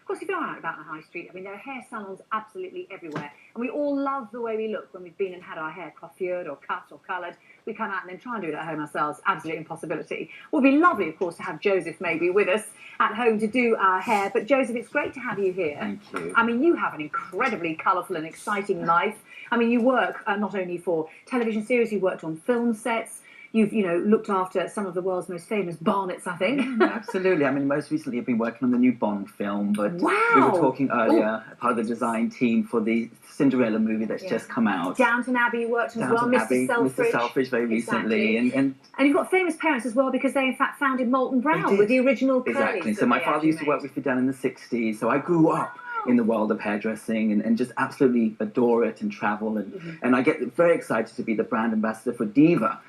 course, if you're out about the high street, I mean, there are hair salons absolutely everywhere. And we all love the way we look when we've been and had our hair coiffured or cut or coloured. We come out and then try and do it at home ourselves. Absolute impossibility. It would be lovely, of course, to have Joseph maybe with us at home to do our hair. But Joseph, it's great to have you here. Thank you. I mean, you have an incredibly colourful and exciting life. I mean, you work not only for television series, you worked on film sets. You've, looked after some of the world's most famous bonnets, I think. Absolutely. I mean, most recently I've been working on the new Bond film, but wow. we were talking earlier, part of the design team for the Cinderella movie that's just come out. Downton Abbey you worked on as well, Mr. Selfridge. Mr. Selfridge very recently. And you've got famous parents as well because they, in fact, founded Molton Brown with the original curlies. Exactly. So my father used to work with Fidel in the 60s, so I grew up in the world of hairdressing and just absolutely adore it and travel. And I get very excited to be the brand ambassador for Diva,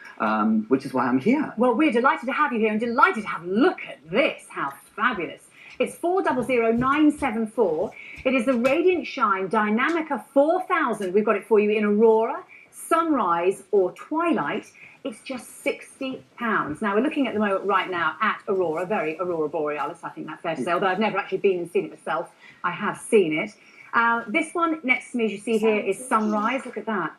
which is why I'm here. Well, we're delighted to have you here and delighted to have a look at this. How fabulous. It's 400974. It is the Radiant Shine Dynamica 4000. We've got it for you in Aurora, Sunrise or Twilight. It's just £60. Now, we're looking at the moment right now at Aurora, very Aurora Borealis, I think that's fair to say, although I've never actually been and seen it myself. I have seen it. This one next to me, as you see here, is Sunrise. Look at that.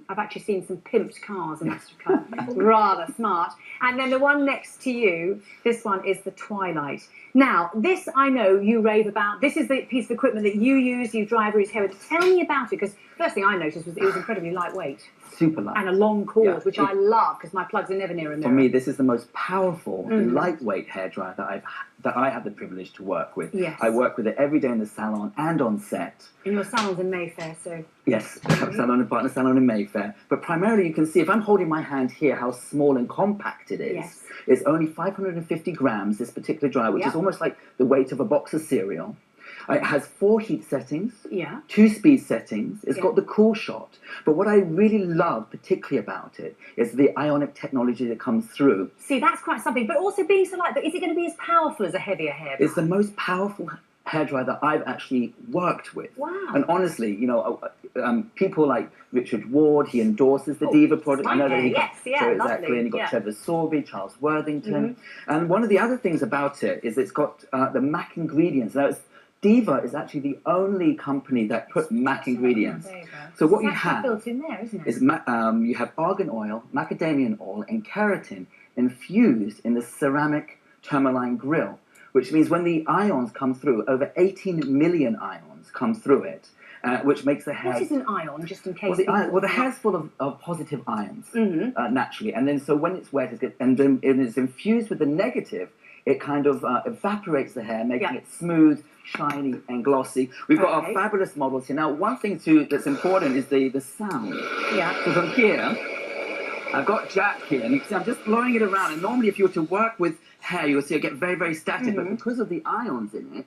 I've actually seen some pimped cars in Astrakhan. Rather smart. And then the one next to you, this one is the Twilight. Now, this I know you rave about. This is the piece of equipment that you use, you drive Ruth's hair with. Tell me about it, because first thing I noticed was it was incredibly lightweight. Super light. And a long cord, which I love, because my plugs are never near a mirror. For me, this is the most powerful, lightweight hairdryer that I have the privilege to work with. Yes. I work with it every day in the salon and on set. And your salon's in Mayfair, so... Yes, I have a partner salon in Mayfair. But primarily you can see, if I'm holding my hand here, how small and compact it is. Yes. It's only 550 grams, this particular dryer, which is almost like the weight of a box of cereal. It has 4 heat settings, 2 speed settings. It's got the cool shot. But what I really love particularly about it is the ionic technology that comes through. See, that's quite something. But also being so light, but is it going to be as powerful as a heavier hairdryer? It's the most powerful hairdryer that I've actually worked with. Wow. And honestly, people like Richard Ward, he endorses the Diva product. I know that he exactly. And you've got Trevor Sorby, Charles Worthington. And one of the other things about it is it's got the MAC ingredients. Now, Diva is actually the only company that put MAC ingredients. So what you have built in there, isn't it? Is you have argan oil, macadamia oil, and keratin infused in the ceramic tourmaline grill, which means when the ions come through, over 18 million ions come through it, which makes the hair... What is an ion, just in case... Well, the hair's full of positive ions, naturally. And then so when it's wet, and then it's infused with the negative, it kind of evaporates the hair, making it smooth, shiny, and glossy. We've got our fabulous models here. Now, one thing, too, that's important is the sound. Yeah. So from here, I've got Jack here, and you can see I'm just blowing it around. And normally, if you were to work with hair, you'll see it get very, very static. But because of the ions in it,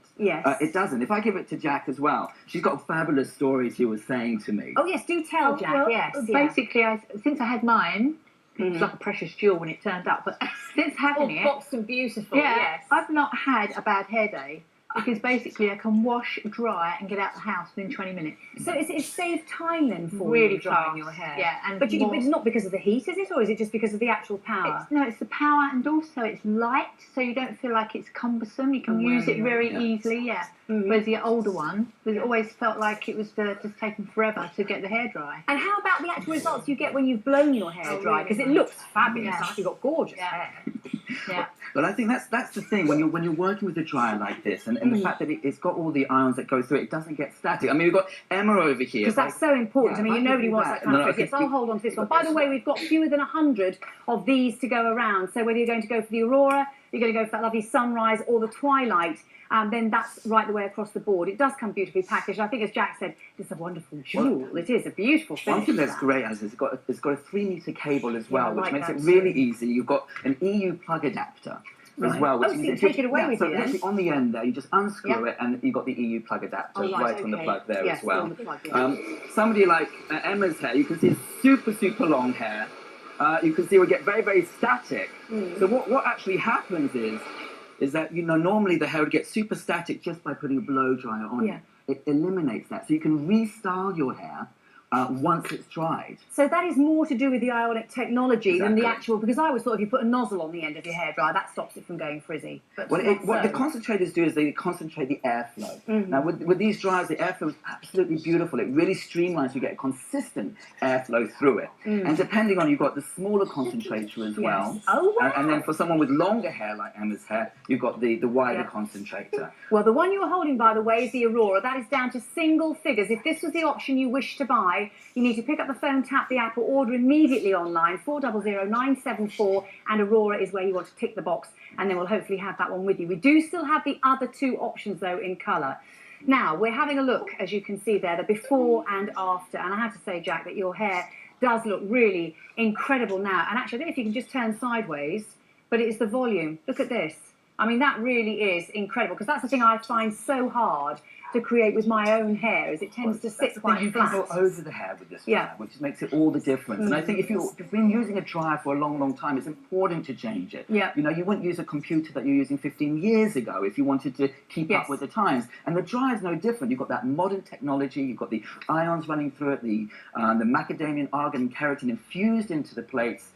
it doesn't. If I give it to Jack as well, she's got fabulous stories she was saying to me. Oh, yes, do tell, Jack, well, yes. Basically, since I had mine, it was like a precious jewel when it turned up, but since having it... boxed and beautiful, yes. I've not had a bad hair day. Because basically I can wash, dry, and get out the house within 20 minutes. So it saved time then for really drying your hair? Yeah. And but it's not because of the heat, is it? Or is it just because of the actual power? It's the power, and also it's light, so you don't feel like it's cumbersome. You can use it very easily, Whereas the older one, it always felt like it was just taking forever to get the hair dry. And how about the actual results you get when you've blown your hair dry? Because it looks fabulous. You've got gorgeous hair. But I think that's the thing when you're working with a dryer like this, and the fact that it's got all the ions that go through it doesn't get static. I mean, we've got Emma over here. Because that's so important. I mean, nobody wants that kind of trick. Yes, I'll hold on to this one. By the way, we've got fewer than 100 of these to go around. So whether you're going to go for the Aurora, you're going to go for that lovely Sunrise, or the Twilight, then that's right the way across the board. It does come beautifully packaged. I think, as Jack said, it's a wonderful jewel. It is a beautiful finish. One thing that's great is it's got a 3-meter cable as well, which makes it really easy. You've got an EU plug adapter. As well, which so you take it away with you then? On the end there, you just unscrew it, and you've got the EU plug adapter right on the plug there as well. Somebody like Emma's hair, you can see super, super long hair. You can see we get very, very static. So what actually happens is that, normally the hair would get super static just by putting a blow dryer on it. It eliminates that. So you can restyle your hair once it's dried. So that is more to do with the ionic technology than the Exactly. actual, because I always thought if you put a nozzle on the end of your hairdryer, that stops it from going frizzy. But What the concentrators do is they concentrate the airflow. Now, with these dryers, the airflow is absolutely beautiful. It really streamlines. You get a consistent airflow through it. And depending on, you've got the smaller concentrator as well. Oh, wow. And then for someone with longer hair, like Emma's hair, you've got the wider concentrator. Well, the one you were holding, by the way, is the Aurora. That is down to single figures. If this was the option you wish to buy, you need to pick up the phone, tap the app, or order immediately online, 400974, and Aurora is where you want to tick the box, and then we'll hopefully have that one with you. We do still have the other two options, though, in colour. Now, we're having a look, as you can see there, the before and after, and I have to say, Jack, that your hair does look really incredible now. And actually, I don't know if you can just turn sideways, but it's the volume. Look at this. I mean, that really is incredible, because that's the thing I find so hard to create with my own hair, is it tends to sit quite you flat. can go over the hair with this dryer, which makes it all the difference. And I think if you've been using a dryer for a long, long time, it's important to change it. Yeah. You know, you wouldn't use a computer that you're using 15 years ago if you wanted to keep up with the times. And the dryer is no different. You've got that modern technology. You've got the ions running through it, the macadamian, argan, and keratin infused into the plates.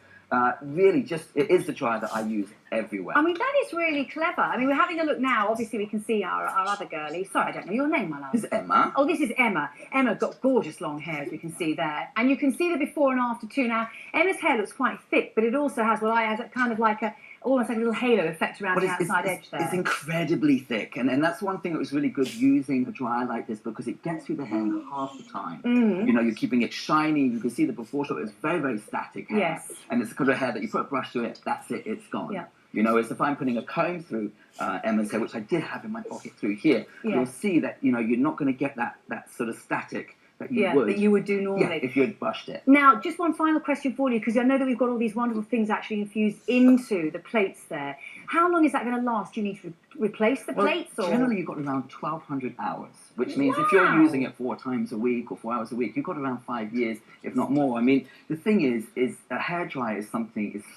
Really, it is the dryer that I use everywhere. I mean, that is really clever. I mean, we're having a look now. Obviously, we can see our other girlie. Sorry, I don't know your name, my love. This is Emma. Oh, this is Emma. Emma got gorgeous long hair, as we can see there. And you can see the before and after too. Now, Emma's hair looks quite thick, but it also has what I has kind of like almost like a little halo effect around the outside edge there. It's incredibly thick, and that's one thing that was really good using a dryer like this, because it gets through the hair in half the time. You know, you're keeping it shiny. You can see the before shot. It's very, very static hair. Yes. And it's the kind of hair that you put a brush through it, that's it, it's gone. Yeah. You know, as if I'm putting a comb through Emma's hair, which I did have in my pocket through here, you'll see that, you know, you're not going to get that sort of static that you would do normally. if you had brushed it. Now, just one final question for you, because I know that we've got all these wonderful things actually infused into the plates there. How long is that going to last? Do you need to replace the plates? Or? Generally, you've got around 1,200 hours, which means if you're using it 4 times a week or 4 hours a week, you've got around 5 years, if not more. I mean, the thing is a hairdryer is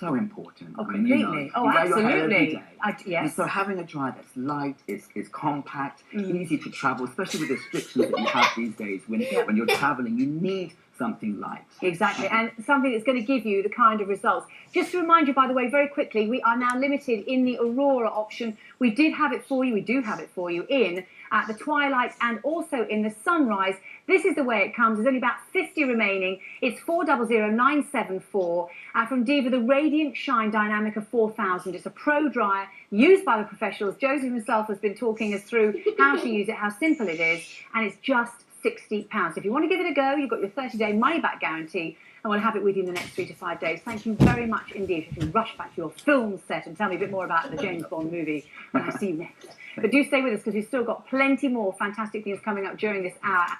so important. Oh, I mean, completely. you know, Oh, you wear your hair absolutely. every day. Yes. And so having a dryer that's light, is compact, easy to travel, especially with the restrictions that you have these days when you're traveling, you need something light. Exactly, and something that's going to give you the kind of results. Just to remind you, by the way, very quickly, we are now limited in the Aurora option. We do have it for you in at the Twilight and also in the Sunrise. This is the way it comes. There's only about 50 remaining. It's 400974 from Diva, the Radiant Shine Dynamica 4000. It's a pro dryer used by the professionals. Josie himself has been talking us through how to use it, how simple it is, and it's just £60. If you want to give it a go, you've got your 30-day money-back guarantee, and we'll have it with you in the next 3 to 5 days. Thank you very much indeed. If you can rush back to your film set and tell me a bit more about the James Bond movie when I see you next. But do stay with us, because we've still got plenty more fantastic things coming up during this hour.